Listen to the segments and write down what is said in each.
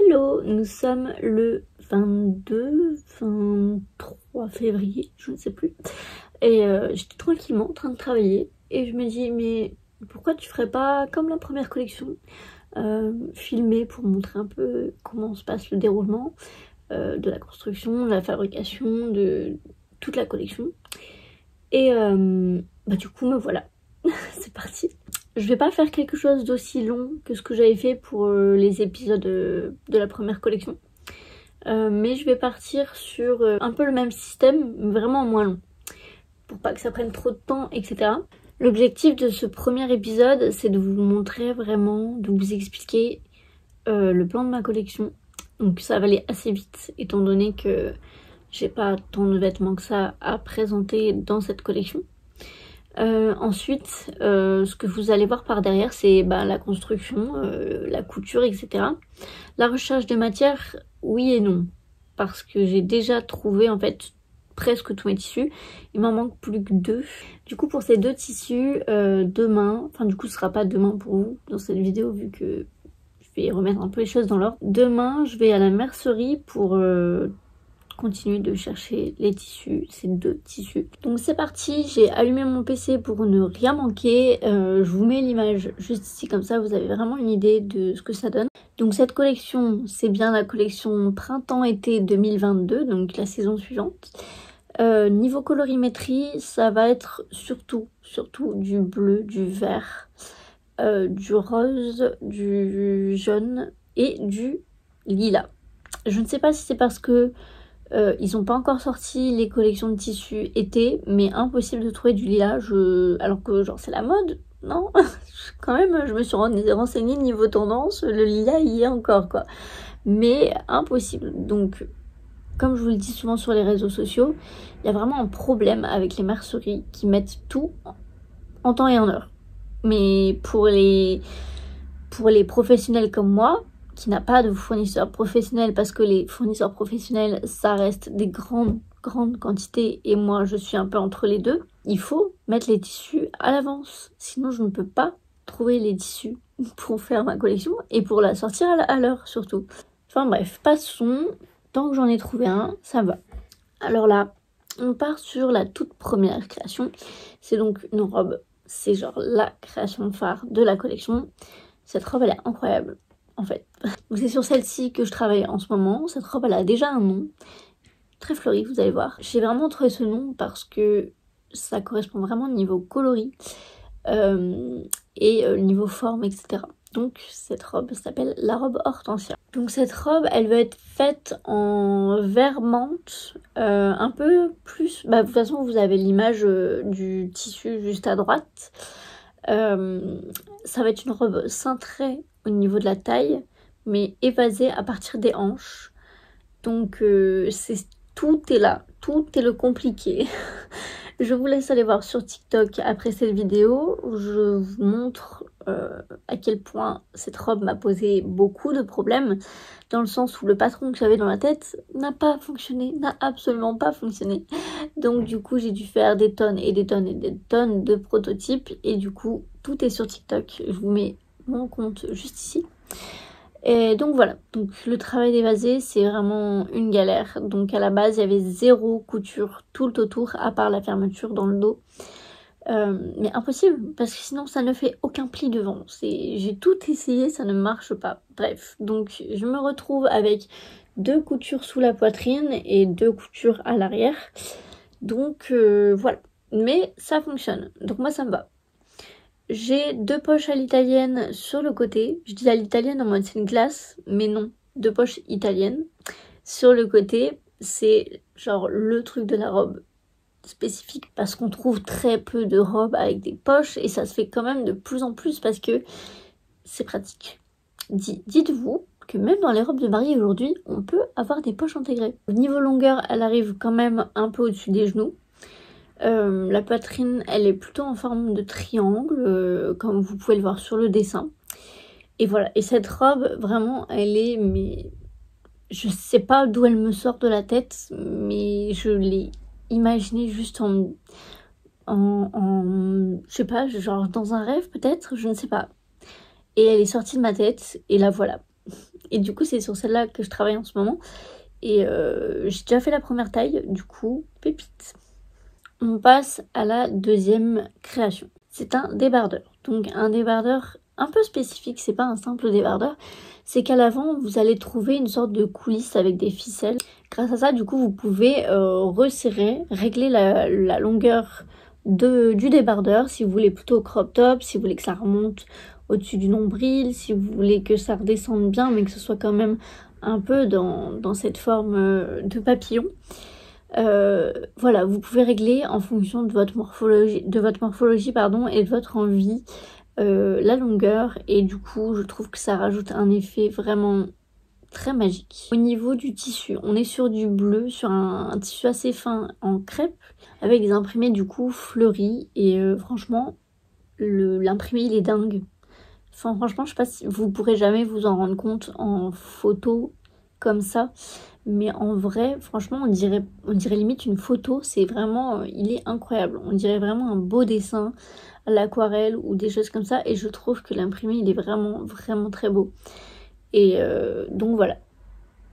Hello, nous sommes le 23 février, je ne sais plus. Et j'étais tranquillement en train de travailler et je me dis mais pourquoi tu ferais pas comme la première collection, filmer pour montrer un peu comment se passe le déroulement de la construction, de la fabrication, de toute la collection. Et du coup me voilà, c'est parti. Je vais pas faire quelque chose d'aussi long que ce que j'avais fait pour les épisodes de la première collection. Mais je vais partir sur un peu le même système, vraiment moins long. Pour pas que ça prenne trop de temps, etc. L'objectif de ce premier épisode, c'est de vous montrer vraiment, de vous expliquer le plan de ma collection. Donc ça va aller assez vite, étant donné que j'ai pas tant de vêtements que ça à présenter dans cette collection. Ensuite, ce que vous allez voir par derrière, c'est la construction, la couture, etc. La recherche des matières, oui et non. Parce que j'ai déjà trouvé en fait presque tous mes tissus. Il m'en manque plus que 2. Du coup, pour ces 2 tissus, demain, enfin du coup ce sera pas demain pour vous dans cette vidéo vu que je vais remettre un peu les choses dans l'ordre. Demain, je vais à la mercerie pour continuer de chercher les tissus, ces 2 tissus. Donc c'est parti, j'ai allumé mon PC pour ne rien manquer. Je vous mets l'image juste ici, comme ça vous avez vraiment une idée de ce que ça donne. Donc cette collection, c'est bien la collection printemps-été 2022, donc la saison suivante. Niveau colorimétrie, ça va être surtout du bleu, du vert, du rose, du jaune et du lilas. Je ne sais pas si c'est parce que ils n'ont pas encore sorti les collections de tissus été, mais impossible de trouver du lilas, alors que genre c'est la mode, non? Quand même, je me suis renseignée niveau tendance, le lilas y est encore quoi. Mais impossible. Donc, comme je vous le dis souvent sur les réseaux sociaux, il y a vraiment un problème avec les merceries qui mettent tout en temps et en heure. Mais pour les professionnels comme moi, qui n'a pas de fournisseurs professionnels, parce que les fournisseurs professionnels, ça reste des grandes quantités, et moi je suis un peu entre les deux, il faut mettre les tissus à l'avance. Sinon je ne peux pas trouver les tissus pour faire ma collection et pour la sortir à l'heure surtout. Enfin bref, passons. Tant que j'en ai trouvé un, ça va. Alors là, on part sur la toute première création. C'est donc une robe, c'est genre la création phare de la collection. Cette robe, elle est incroyable, en fait. C'est sur celle-ci que je travaille en ce moment. Cette robe, elle a déjà un nom. Très fleuri, vous allez voir. J'ai vraiment trouvé ce nom parce que ça correspond vraiment au niveau coloris et niveau forme, etc. Donc cette robe s'appelle la robe Hortensia. Donc cette robe, elle va être faite en vert menthe, un peu plus... de toute façon, vous avez l'image du tissu juste à droite. Ça va être une robe cintrée au niveau de la taille, mais évasée à partir des hanches. Donc tout est là, tout est le compliqué. Je vous laisse aller voir sur TikTok après cette vidéo où je vous montre à quel point cette robe m'a posé beaucoup de problèmes, dans le sens où le patron que j'avais dans la tête n'a pas fonctionné, n'a absolument pas fonctionné. Donc du coup j'ai dû faire des tonnes et des tonnes et des tonnes de prototypes, et du coup tout est sur TikTok. Je vous mets mon compte juste ici. Et donc voilà, donc le travail d'évasé c'est vraiment une galère. Donc à la base il y avait 0 couture tout autour à part la fermeture dans le dos. Mais impossible parce que sinon ça ne fait aucun pli devant. J'ai tout essayé, ça ne marche pas. Bref, donc je me retrouve avec 2 coutures sous la poitrine et 2 coutures à l'arrière. Donc voilà, mais ça fonctionne, donc moi ça me va. J'ai 2 poches à l'italienne sur le côté. Je dis à l'italienne en mode c'est une glace, mais non, 2 poches italiennes. Sur le côté, c'est genre le truc de la robe spécifique parce qu'on trouve très peu de robes avec des poches et ça se fait quand même de plus en plus parce que c'est pratique. Dites-vous que même dans les robes de mariée aujourd'hui, on peut avoir des poches intégrées. Au niveau longueur, elle arrive quand même un peu au-dessus des genoux. La poitrine, elle est plutôt en forme de triangle, comme vous pouvez le voir sur le dessin. Et voilà, et cette robe, vraiment, elle est... mais je sais pas d'où elle me sort de la tête, mais je l'ai imaginée juste je sais pas, genre dans un rêve peut-être, je ne sais pas. Et elle est sortie de ma tête, et là voilà. Et du coup c'est sur celle-là que je travaille en ce moment. Et j'ai déjà fait la première taille, du coup pépite. On passe à la deuxième création. C'est un débardeur. Donc un débardeur un peu spécifique, c'est pas un simple débardeur. C'est qu'à l'avant, vous allez trouver une sorte de coulisse avec des ficelles. Grâce à ça, du coup, vous pouvez resserrer, régler la longueur du débardeur. Si vous voulez plutôt crop top, si vous voulez que ça remonte au-dessus du nombril, si vous voulez que ça redescende bien, mais que ce soit quand même un peu dans cette forme de papillon. Voilà, vous pouvez régler en fonction de votre morphologie, et de votre envie la longueur, et du coup je trouve que ça rajoute un effet vraiment très magique. Au niveau du tissu, on est sur du bleu, sur un tissu assez fin en crêpe avec des imprimés du coup fleuris, et franchement l'imprimé il est dingue. Enfin franchement je sais pas si vous pourrez jamais vous en rendre compte en photo comme ça, mais en vrai franchement on dirait limite une photo. C'est vraiment, il est incroyable, on dirait vraiment un beau dessin à l'aquarelle ou des choses comme ça, et je trouve que l'imprimé il est vraiment très beau. Et donc voilà,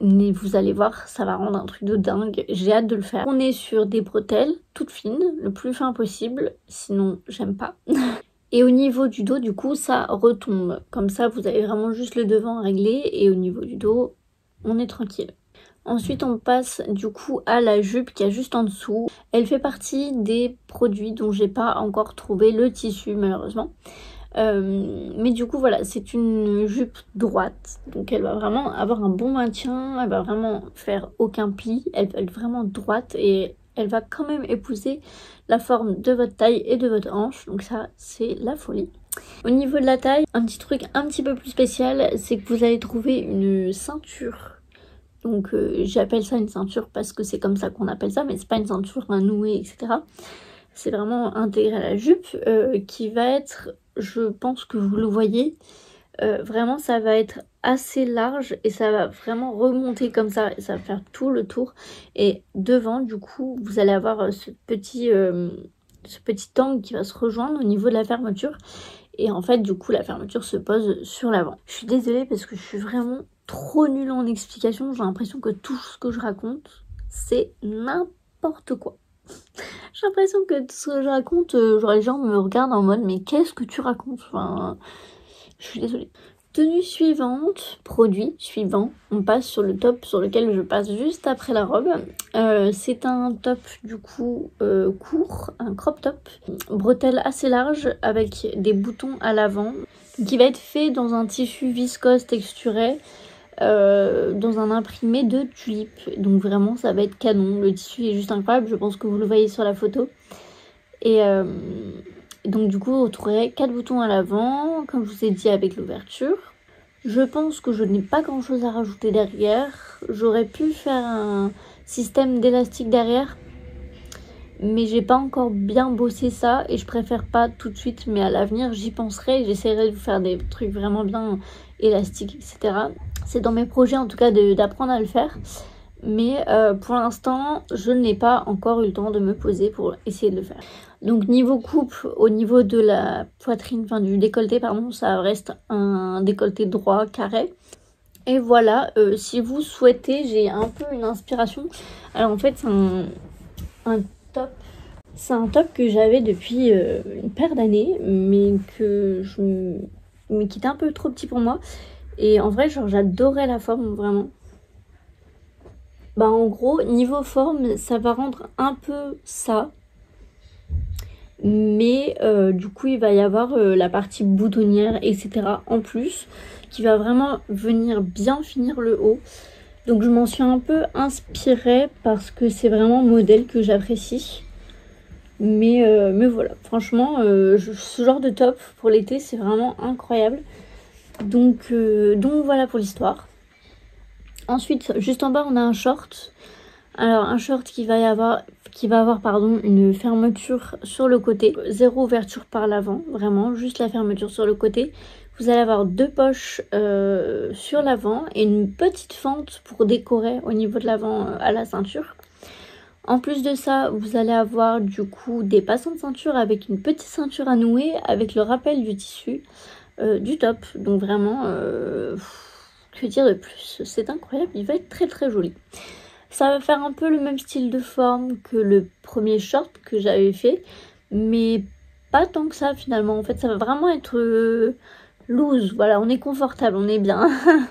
mais vous allez voir, ça va rendre un truc de dingue, j'ai hâte de le faire. On est sur des bretelles toutes fines, le plus fin possible, sinon j'aime pas. Et au niveau du dos, du coup, ça retombe. Comme ça, vous avez vraiment juste le devant à régler, et au niveau du dos, on est tranquille. Ensuite, on passe du coup à la jupe qui est juste en dessous. Elle fait partie des produits dont j'ai pas encore trouvé le tissu, malheureusement. Mais du coup, voilà, c'est une jupe droite. Donc, elle va vraiment avoir un bon maintien. Elle va vraiment faire aucun pli. Elle va être vraiment droite, et elle va quand même épouser la forme de votre taille et de votre hanche. Donc ça, c'est la folie. Au niveau de la taille, un petit truc un petit peu plus spécial, c'est que vous allez trouver une ceinture. Donc j'appelle ça une ceinture parce que c'est comme ça qu'on appelle ça, mais c'est pas une ceinture à nouer, etc. C'est vraiment intégré à la jupe qui va être, je pense que vous le voyez, vraiment ça va être assez large, et ça va vraiment remonter comme ça, et ça va faire tout le tour. Et devant du coup vous allez avoir ce petit angle qui va se rejoindre au niveau de la fermeture, et en fait du coup la fermeture se pose sur l'avant. Je suis désolée parce que je suis vraiment trop nulle en explication, j'ai l'impression que tout ce que je raconte c'est n'importe quoi. J'ai l'impression que tout ce que je raconte, genre les gens me regardent en mode mais qu'est-ce que tu racontes, enfin je suis désolée. Tenue suivante, produit suivant, on passe sur le top sur lequel je passe juste après la robe. C'est un top du coup court, un crop top, bretelle assez large avec des boutons à l'avant, qui va être fait dans un tissu viscose texturé, dans un imprimé de tulipe. Donc vraiment ça va être canon, le tissu est juste incroyable, je pense que vous le voyez sur la photo. Et donc du coup vous trouverez 4 boutons à l'avant, comme je vous ai dit, avec l'ouverture. Je pense que je n'ai pas grand chose à rajouter derrière. J'aurais pu faire un système d'élastique derrière, mais j'ai pas encore bien bossé ça, et je préfère pas tout de suite, mais à l'avenir j'y penserai et j'essaierai de vous faire des trucs vraiment bien élastiques, etc. C'est dans mes projets en tout cas d'apprendre à le faire. Mais pour l'instant, je n'ai pas encore eu le temps de me poser pour essayer de le faire. Donc niveau coupe, au niveau de la poitrine, enfin du décolleté, pardon, ça reste un décolleté droit, carré. Et voilà, si vous souhaitez, j'ai un peu une inspiration. Alors en fait, c'est un top. C'est un top que j'avais depuis une paire d'années, mais qui était un peu trop petit pour moi. Et en vrai, genre j'adorais la forme, vraiment. Bah en gros, niveau forme, ça va rendre un peu ça. Mais du coup, il va y avoir la partie boutonnière, etc. en plus, qui va vraiment venir bien finir le haut. Donc je m'en suis un peu inspirée parce que c'est vraiment un modèle que j'apprécie. Mais voilà, franchement, ce genre de top pour l'été, c'est vraiment incroyable. Donc voilà pour l'histoire. Ensuite, juste en bas, on a un short. Alors, un short qui va avoir une fermeture sur le côté. Zéro ouverture par l'avant, vraiment, juste la fermeture sur le côté. Vous allez avoir 2 poches sur l'avant et une petite fente pour décorer au niveau de l'avant à la ceinture. En plus de ça, vous allez avoir du coup des passants de ceinture avec une petite ceinture à nouer avec le rappel du tissu du top. Donc vraiment... Que dire de plus? C'est incroyable, il va être très très joli. Ça va faire un peu le même style de forme que le premier short que j'avais fait, mais pas tant que ça finalement. En fait, ça va vraiment être loose. Voilà, on est confortable, on est bien.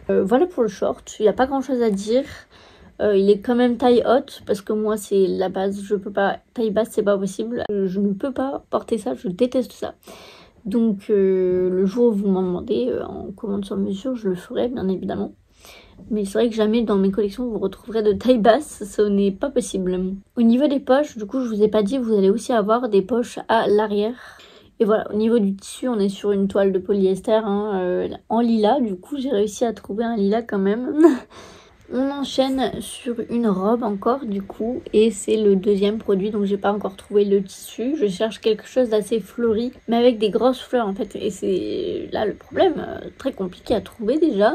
Voilà pour le short, il n'y a pas grand chose à dire. Il est quand même taille haute parce que moi c'est la base, je peux pas, taille basse c'est pas possible. Je ne peux pas porter ça, je déteste ça. Donc le jour où vous m'en demandez en commande sur mesure, je le ferai bien évidemment. Mais c'est vrai que jamais dans mes collections vous retrouverez de taille basse, ce n'est pas possible. Au niveau des poches, du coup je vous ai pas dit, vous allez aussi avoir des poches à l'arrière. Et voilà, au niveau du tissu, on est sur une toile de polyester hein, en lilas. Du coup j'ai réussi à trouver un lilas quand même. On enchaîne sur une robe encore du coup, et c'est le deuxième produit, donc j'ai pas encore trouvé le tissu. Je cherche quelque chose d'assez fleuri, mais avec des grosses fleurs en fait, et c'est là le problème, très compliqué à trouver déjà.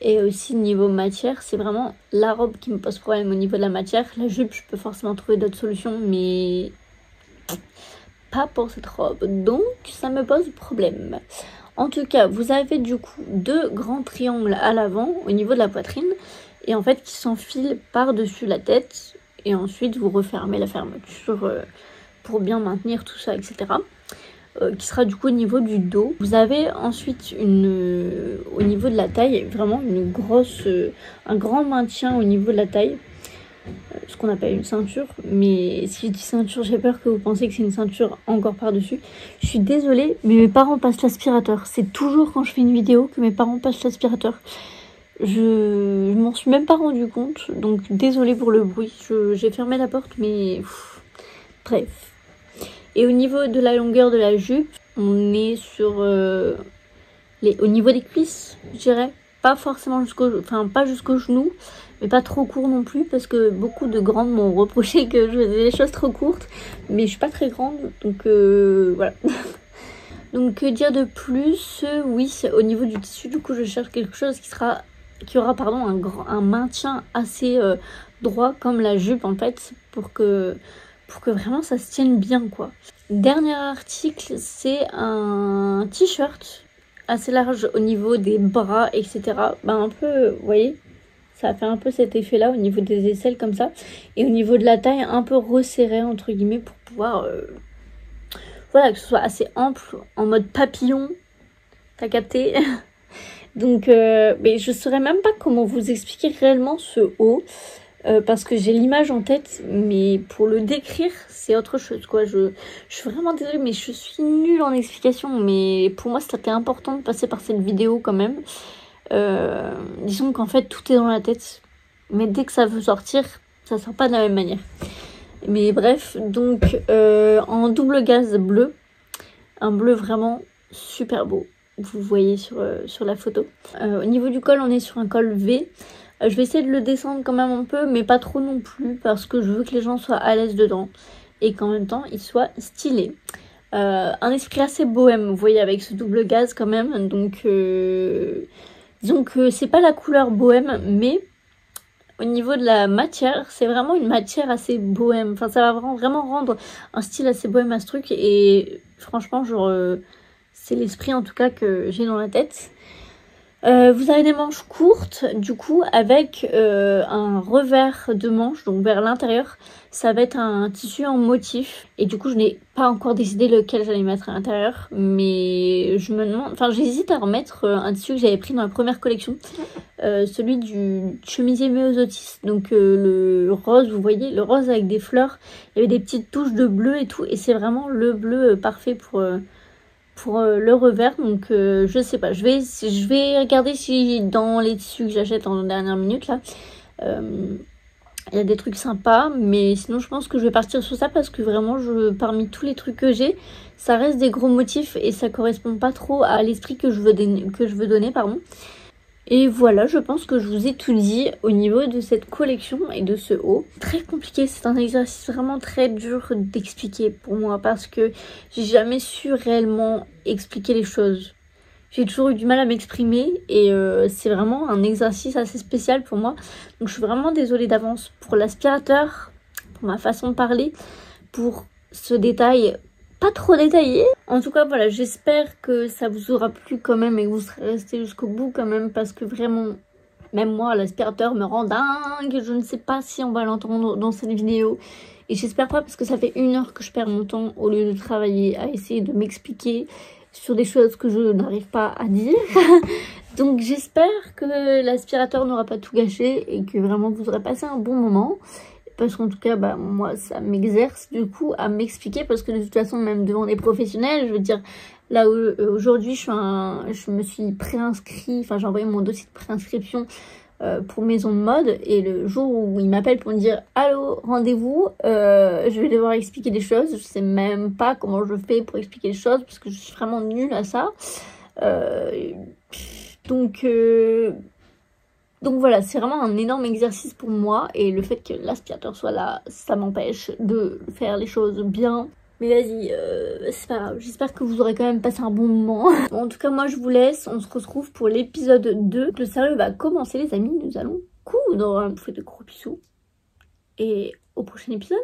Et aussi niveau matière, c'est vraiment la robe qui me pose problème au niveau de la matière. La jupe, je peux forcément trouver d'autres solutions, mais pas pour cette robe, donc ça me pose problème. En tout cas, vous avez du coup deux grands triangles à l'avant au niveau de la poitrine, et en fait qui s'enfilent par-dessus la tête, et ensuite vous refermez la fermeture pour bien maintenir tout ça, etc. Qui sera du coup au niveau du dos. Vous avez ensuite au niveau de la taille, vraiment une grosse, un grand maintien au niveau de la taille, ce qu'on appelle une ceinture. Mais si je dis ceinture, j'ai peur que vous pensiez que c'est une ceinture encore par-dessus. Je suis désolée, mais mes parents passent l'aspirateur. C'est toujours quand je fais une vidéo que mes parents passent l'aspirateur. Je m'en suis même pas rendu compte, donc désolée pour le bruit. J'ai fermé la porte, mais bref. Et au niveau de la longueur de la jupe, on est sur au niveau des cuisses, je dirais. Pas forcément pas jusqu'au genou, mais pas trop court non plus, parce que beaucoup de grandes m'ont reproché que je faisais des choses trop courtes, mais je suis pas très grande, donc voilà. Donc que dire de plus? Oui, au niveau du tissu, du coup je cherche quelque chose qui aura un maintien assez droit comme la jupe en fait, pour que vraiment ça se tienne bien quoi. Dernier article, c'est un t-shirt assez large au niveau des bras, etc. Un peu, vous voyez, ça fait un peu cet effet là au niveau des aisselles comme ça, et au niveau de la taille un peu resserré entre guillemets pour pouvoir voilà, que ce soit assez ample en mode papillon, t'as capté. Donc mais je saurais même pas comment vous expliquer réellement ce haut. Parce que j'ai l'image en tête, mais pour le décrire, c'est autre chose, quoi. Je suis vraiment désolée, mais je suis nulle en explication. Mais pour moi, c'était important de passer par cette vidéo quand même. Disons qu'en fait, tout est dans la tête. Mais dès que ça veut sortir, ça sort pas de la même manière. Mais bref, donc en double gaze bleu. Un bleu vraiment super beau. Vous voyez sur la photo. Au niveau du col, on est sur un col V. Je vais essayer de le descendre quand même un peu, mais pas trop non plus, parce que je veux que les gens soient à l'aise dedans et qu'en même temps, ils soient stylés. Un esprit assez bohème, vous voyez, avec ce double gaze quand même. Donc, disons que c'est pas la couleur bohème, mais au niveau de la matière, c'est vraiment une matière assez bohème. Enfin, ça va vraiment rendre un style assez bohème à ce truc. Et franchement, genre, c'est l'esprit en tout cas que j'ai dans la tête. Vous avez des manches courtes du coup avec un revers de manche, donc vers l'intérieur ça va être un tissu en motif, et du coup je n'ai pas encore décidé lequel j'allais mettre à l'intérieur, mais je me demande, enfin j'hésite à remettre un tissu que j'avais pris dans la première collection, celui du chemisier Myosotis, donc le rose, vous voyez, le rose avec des fleurs, il y avait des petites touches de bleu et tout, et c'est vraiment le bleu parfait pour le revers. Donc je sais pas, je vais regarder si dans les tissus que j'achète en dernière minute là il y a des trucs sympas, mais sinon je pense que je vais partir sur ça, parce que vraiment parmi tous les trucs que j'ai, ça reste des gros motifs et ça correspond pas trop à l'esprit que je veux donner, pardon. Et voilà, je pense que je vous ai tout dit au niveau de cette collection et de ce haut. Très compliqué, c'est un exercice vraiment très dur d'expliquer pour moi, parce que j'ai jamais su réellement expliquer les choses. J'ai toujours eu du mal à m'exprimer, et c'est vraiment un exercice assez spécial pour moi. Donc je suis vraiment désolée d'avance pour l'aspirateur, pour ma façon de parler, pour ce détail pas trop détaillé. En tout cas voilà, j'espère que ça vous aura plu quand même et que vous serez restés jusqu'au bout quand même, parce que vraiment même moi l'aspirateur me rend dingue. Je ne sais pas si on va l'entendre dans cette vidéo. Et j'espère pas parce que ça fait 1 heure que je perds mon temps au lieu de travailler à essayer de m'expliquer sur des choses que je n'arrive pas à dire. Donc j'espère que l'aspirateur n'aura pas tout gâché et que vraiment vous aurez passé un bon moment. Parce qu'en tout cas, bah, moi, ça m'exerce du coup à m'expliquer. Parce que de toute façon, même devant des professionnels, je veux dire, là où aujourd'hui, je me suis préinscrit, enfin j'ai envoyé mon dossier de préinscription pour maison de mode. Et le jour où ils m'appellent pour me dire « Allô, rendez-vous », je vais devoir expliquer des choses. Je sais même pas comment je fais pour expliquer les choses parce que je suis vraiment nulle à ça. Donc voilà, c'est vraiment un énorme exercice pour moi et le fait que l'aspirateur soit là, ça m'empêche de faire les choses bien. Mais vas-y, c'est pas grave, j'espère que vous aurez quand même passé un bon moment. Bon, en tout cas, moi je vous laisse, on se retrouve pour l'épisode 2. Le sérieux va commencer les amis, nous allons coudre. Je vous fais de gros bisous et au prochain épisode.